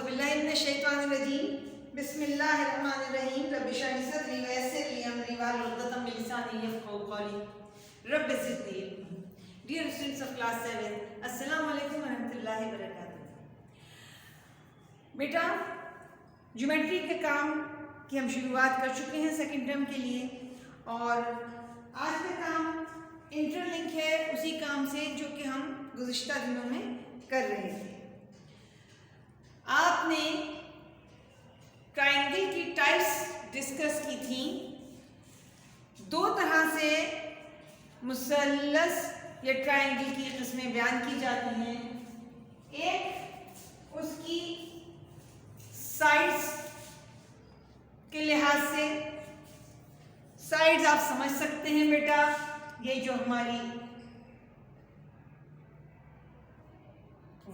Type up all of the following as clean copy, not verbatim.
औज़ुबिल्लाहिमिनश्शैतानिर्रजीम बिस्मिल्लाहिर्रहमानिर्रहीम रब्बि इश्रह ली सदरी व यस्सिर ली अमरी वाहलुल उक़दतम मिन लिसानी यफ़क़हू क़ौली rabbi ज़िदनी इल्मा। Dear students of class 7, अस्सलामु अलैकुम व रहमतुल्लाहि व बरकातुहू। बेटा, ज्योमेट्री के काम की हम शुरुआत कर चुके हैं सेकंड टर्म के लिए, और आज का काम इंटरलिंक है उसी काम से जो कि हम गुज़िश्ता दिनों में कर रहे थे। आपने ट्रायंगल की टाइप्स डिस्कस की थी। दो तरह से मुसल्लस या ट्रायंगल की किस्में बयान की जाती हैं। एक उसकी साइड्स के लिहाज से, साइड्स आप समझ सकते हैं बेटा, ये जो हमारी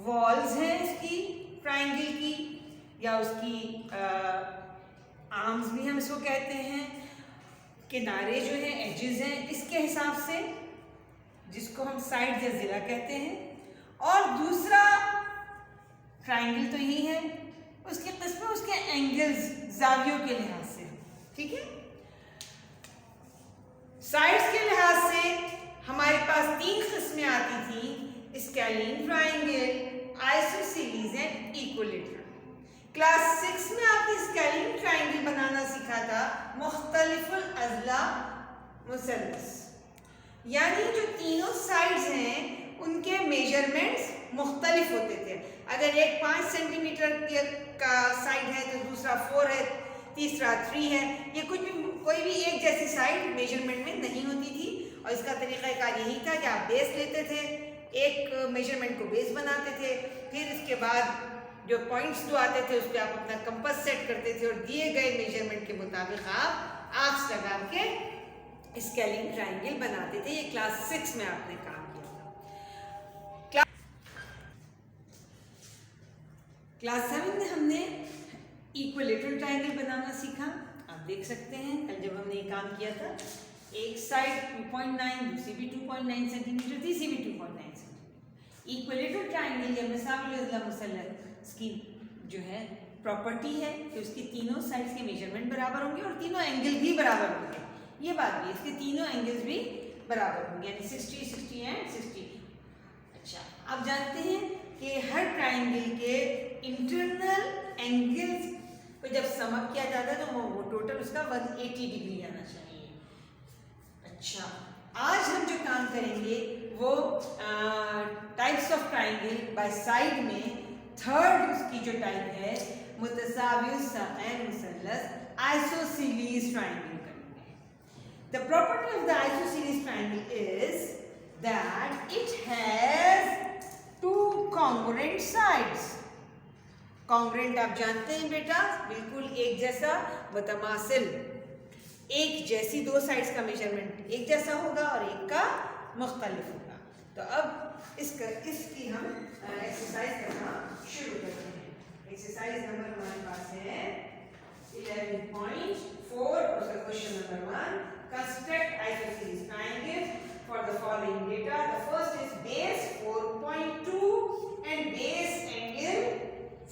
वॉल्स हैं इसकी ट्रायंगल की, या उसकी आर्म्स भी हम इसको कहते हैं, किनारे जो हैं एजेस हैं, इसके हिसाब से जिसको हम साइड या ज़िला कहते हैं। और दूसरा ट्रायंगल तो यही है, उसकी किस्में उसके एंगल्स जावियों के लिहाज से, ठीक है। साइड्स के लिहाज से हमारे पास तीन किस्में आती थी: scalene triangle, isosceles and equilateral. Class 6 में आपने स्केलिन ट्रायंगल बनाना सीखा था, मुख्तलिफुल अज़ला मुसल्लस, यानी जो तीनों साइड्स हैं उनके मेजरमेंट्स मुख्तलिफ होते थे। अगर एक 5 सेंटीमीटर का साइड है तो दूसरा 4 है, तीसरा 3 है। ये कोई भी एक जैसी साइड मेजरमेंट में नहीं होती थी, और इसका तरीक़ाकार यही था कि आप बेस लेते थे, एक मेजरमेंट को बेस बनाते थे, फिर इसके बाद जो पॉइंट्स जो आते थे उस पर आप अपना कंपास सेट करते थे, और दिए गए मेजरमेंट के मुताबिक आप आर्क्स लगा के स्केलिन ट्रायंगल बनाते थे। ये क्लास 6 में आपने काम किया था। क्लास 7 में हमने इक्विलैटरल ट्रायंगल बनाना सीखा। आप देख सकते हैं कल जब हमने ये काम किया था, एक साइड 2.9, दूसरी भी 2.9 सेंटीमीटर, तीसरी भी 2.9 सेंटीमीटर। इक्विलैटरल ट्रायंगल या मुसाविल अज़ला मुसल्लस की जो है प्रॉपर्टी है कि उसकी तीनों साइड्स के मेजरमेंट बराबर होंगे और तीनों एंगल भी बराबर होंगे। ये बात भी, इसके तीनों एंगल्स भी बराबर होंगे, यानी 60, 60 एंड 60। अच्छा, आप जानते हैं कि हर ट्रायंगल के इंटरनल एंगल्स को जब सम अप किया जाता है तो वो टोटल उसका 180 डिग्री आना चाहिए। अच्छा, आज हम जो काम करेंगे वो types of triangle by side में थर्ड उसकी जो टाइप है मुतसावियुस साक़ैन मुसल्लस आइसोसेलेस ट्रायंगल करेंगे। The property of the isosceles triangle is that it has two congruent sides. Congruent आप जानते हैं बेटा, बिल्कुल एक जैसा, मुतमासिल, एक जैसी दो साइड्स का मेजरमेंट एक जैसा होगा और एक का मुख्तलिफ होगा। तो अब इसकी हम एक्सरसाइज करना शुरू करते हैं। एक्सरसाइज नंबर हमारे पास है 11.4, उसका question number 1, construct isosceles triangle for the following data. The first is base 4.2 and base angle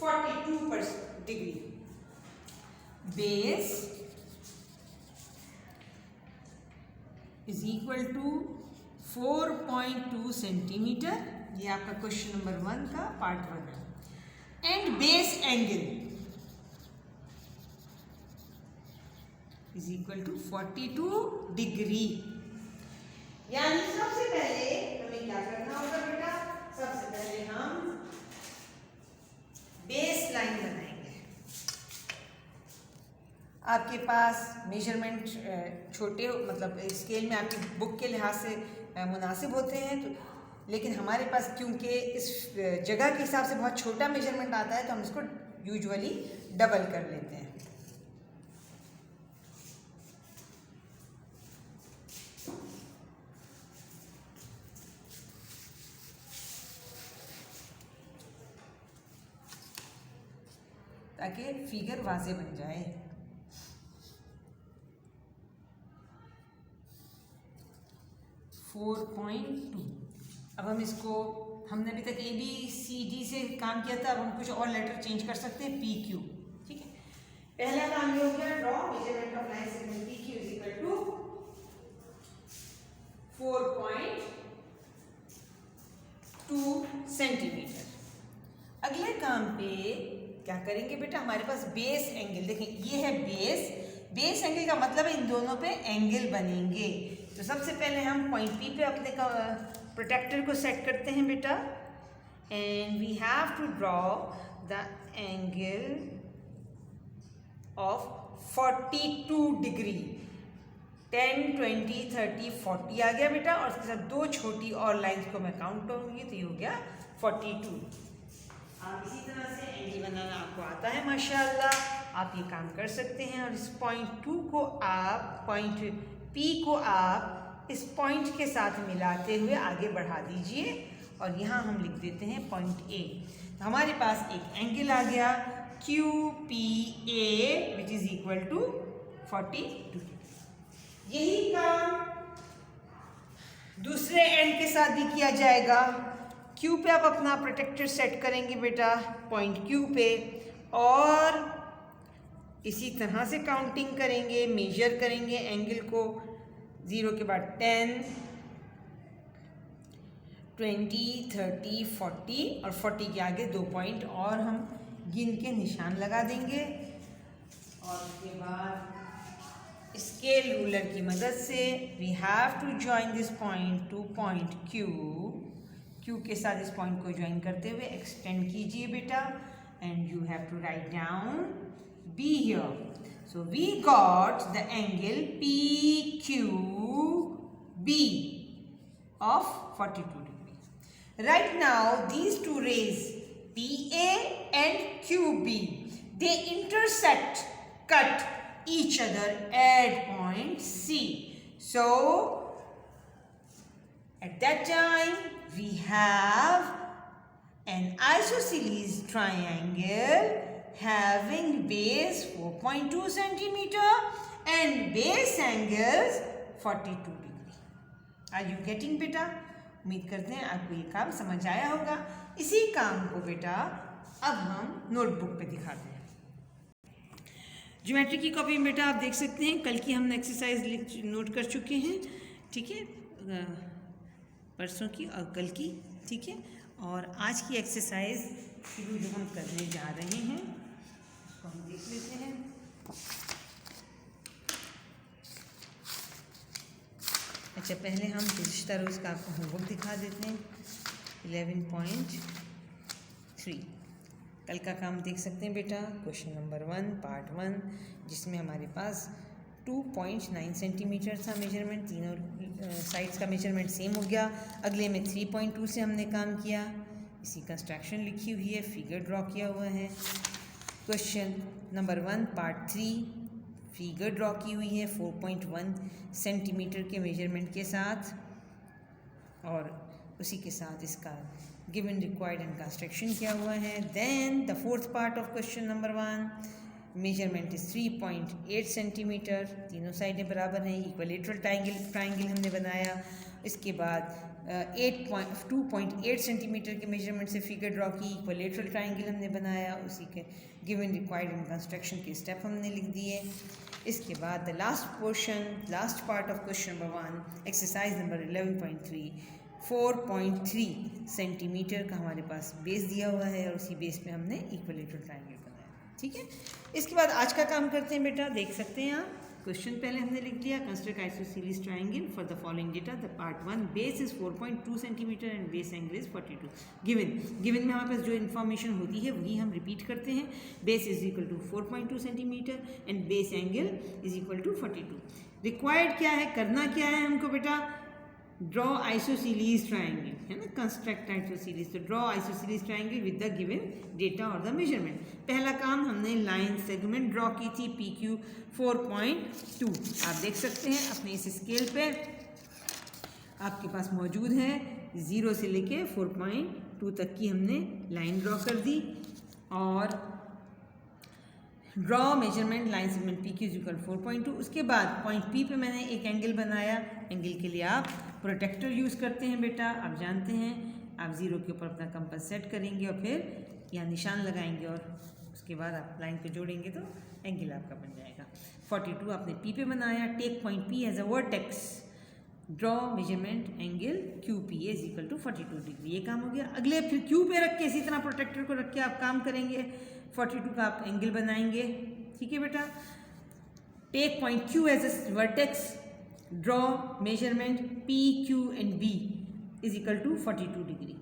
42 degree. Base is equal to 4.2 centimetre, ये आपका क्वेश्चन नंबर 1 का पार्ट 1 है। And base angle is equal to 42 degree. यानी सबसे पहले हमें क्या करना होगा बेटा, सबसे पहले हम बेस लाइन बनाएंगे। आपके पास मेजरमेंट छोटे, मतलब स्केल में आपकी बुक के लिहाज से मुनासिब होते हैं, तो लेकिन हमारे पास क्योंकि इस जगह के हिसाब से बहुत छोटा मेजरमेंट आता है तो हम इसको यूजुअली डबल कर लेते हैं। ताकि फिगर वाज़े बन जाए। (4.2) अब हम इसको हमने अभी तक ABCD से काम किया था, अब हम कुछ और लेटर चेंज कर सकते हैं, PQ। ठीक है, पहला काम ये हो गया, draw measurement of line segment PQ is equal to 4.2 centimetre. अगले काम पे क्या करेंगे बेटा, हमारे पास बेस एंगल, देखें ये है बेस एंगल का मतलब है इन दोनों पे एंगल बनेंगे। तो सबसे पहले हम पॉइंट P पे अपने प्रोटेक्टर को सेट करते हैं बेटा, and we have to draw the angle of 42 degree. 10, 20, 30, 40 आ गया बेटा, और उसके साथ दो छोटी और लाइंस को मैं काउंट करूँगी तो ये हो गया 42। आप इसी तरह से एंगल बनाना आपको आता है माशाल्लाह, आप ये काम कर सकते हैं। और इस पॉइंट P को आप इस पॉइंट के साथ मिलाते हुए आगे बढ़ा दीजिए, और यहाँ हम लिख देते हैं पॉइंट A। तो हमारे पास एक एंगल आ गया QPA which is equal to 42। यही काम दूसरे एंड के साथ भी किया जाएगा। Q पे आप अपना प्रोटेक्टर सेट करेंगे बेटा, पॉइंट Q पे, और इसी तरह से काउंटिंग करेंगे, मेजर करेंगे एंगल को 0 के बाद 10, 20, 30, 40 और 40 के आगे 2 पॉइंट और हम गिन के निशान लगा देंगे। और उसके बाद स्केल रूलर की मदद से we have to join this point to point Q के साथ इस पॉइंट को ज्वाइन करते हुए एक्सटेंड कीजिए बेटा, and you have to write down B here. So we got the angle PQB of 42 degrees. Right now these two rays PA and QB, they intersect, cut each other at point C. So at that time we have an isosceles triangle having base 4.2 centimeter and base angles 42 degree. Are you getting बेटा? उम्मीद करते हैं आपको ये काम समझ आया होगा। इसी काम को बेटा अब हम नोटबुक पे दिखाते हैं। ज्योमेट्री की कॉपी में बेटा आप देख सकते हैं, कल की हमने एक्सरसाइज नोट कर चुके हैं, ठीक है, परसों की और कल की, ठीक है। और आज की एक्सरसाइज शुरू जो हम करने जा रहे हैं उसको हम देख लेते हैं। अच्छा, पहले हम गुज़िश्ता रोज़ का आपको होमवर्क दिखा देते हैं। 11.3 कल का काम देख सकते हैं बेटा, क्वेश्चन नंबर 1 पार्ट 1, जिसमें हमारे पास 2.9 सेंटीमीटर था मेजरमेंट, तीनों साइड्स का मेजरमेंट सेम हो गया। अगले में 3.2 से हमने काम किया, इसी कंस्ट्रक्शन लिखी हुई है, फिगर ड्रॉ किया हुआ है। Question number 1 part 3 figure draw की हुई है 4.1 सेंटीमीटर के मेजरमेंट के साथ, और उसी के साथ इसका गिवन रिक्वायर्ड एंड कंस्ट्रक्शन किया हुआ है। Then the fourth part of question number 1 measurement is 3.8 centimetre, तीनों साइडें बराबर हैं, इक्विलेटरल ट्राइंगल हमने बनाया। इसके बाद 2.8 सेंटीमीटर के मेजरमेंट से फिगर ड्रॉ की, इक्विलेटरल ट्राइंगल हमने बनाया, उसी के गिवन रिक्वायर्ड एंड कंस्ट्रक्शन के स्टेप हमने लिख दिए। इसके बाद the last part of question number 1 exercise number 11.3 4.3 centimetre का हमारे पास बेस दिया हुआ है, और उसी बेस पे हमने इक्विलेटरल ट्राइंगल बनाया, ठीक है। इसके बाद आज का काम करते हैं बेटा, देख सकते हैं आप, क्वेश्चन पहले हमने लिख दिया, construct isosceles triangle for the following data. The part 1 base is 4.2 centimetre and base angle is 42। Given में हमारे पास जो इन्फॉर्मेशन होती है वही हम रिपीट करते हैं। Base is equal to 4.2 centimetre and base angle is equal to 42। Required क्या है, करना क्या है हमको बेटा, ड्रॉ आइसोसेलेस ट्राइंगल, है ना, कंस्ट्रक्ट आइसोसेलेस। तो draw isosceles triangle with the given data और द मेजरमेंट। पहला काम हमने लाइन सेगमेंट ड्रॉ की थी PQ 4.2, आप देख सकते हैं अपने इस स्केल पे आपके पास मौजूद है, 0 से लेके 4.2 तक की हमने लाइन ड्रॉ कर दी। और draw measurement line segment PQ is equal 4.2। उसके बाद पॉइंट P पे मैंने एक एंगल बनाया, एंगल के लिए आप प्रोटेक्टर यूज़ करते हैं बेटा, आप जानते हैं आप 0 के ऊपर अपना कंपास सेट करेंगे और फिर यहाँ निशान लगाएंगे और उसके बाद आप लाइन को जोड़ेंगे तो एंगल आपका बन जाएगा। 42 आपने पी पे बनाया। Take point P as a vertex, draw measurement angle Q P is equal to 42 degree. ये काम हो गया। अगले फिर क्यू पे रख के इसी तरह प्रोटेक्टर को रख के आप काम करेंगे। 42 का आप एंगल बनाएंगे। ठीक है बेटा। Take point Q as a vertex, draw measurement P Q and B is equal to 42 degree.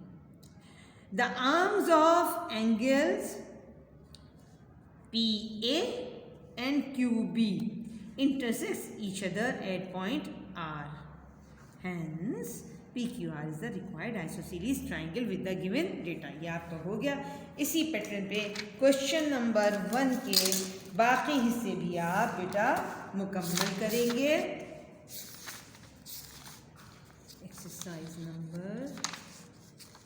The arms of angles PA and QB intersects each other at point R. Hence, PQR is the required isosceles triangle with the given data. ये आपका हो गया। इसी pattern पे question number 1 के बाकी हिस्से भी आप बेटा मुकम्मल करेंगे। एक्सरसाइज नंबर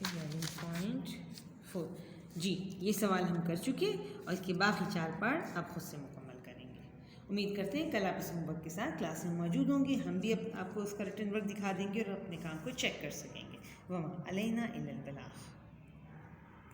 11.4 जी, ये सवाल हम कर चुके और इसके बाकी 4 पार्ट आप खुद से मुकम्मल करेंगे। उम्मीद करते हैं कल आप इस होमवर्क के साथ क्लास में मौजूद होंगे। हम भी आपको उसका रिटन वर्क दिखा देंगे और अपने काम को चेक कर सकेंगे। वमा अलैना इल्लल बलाग।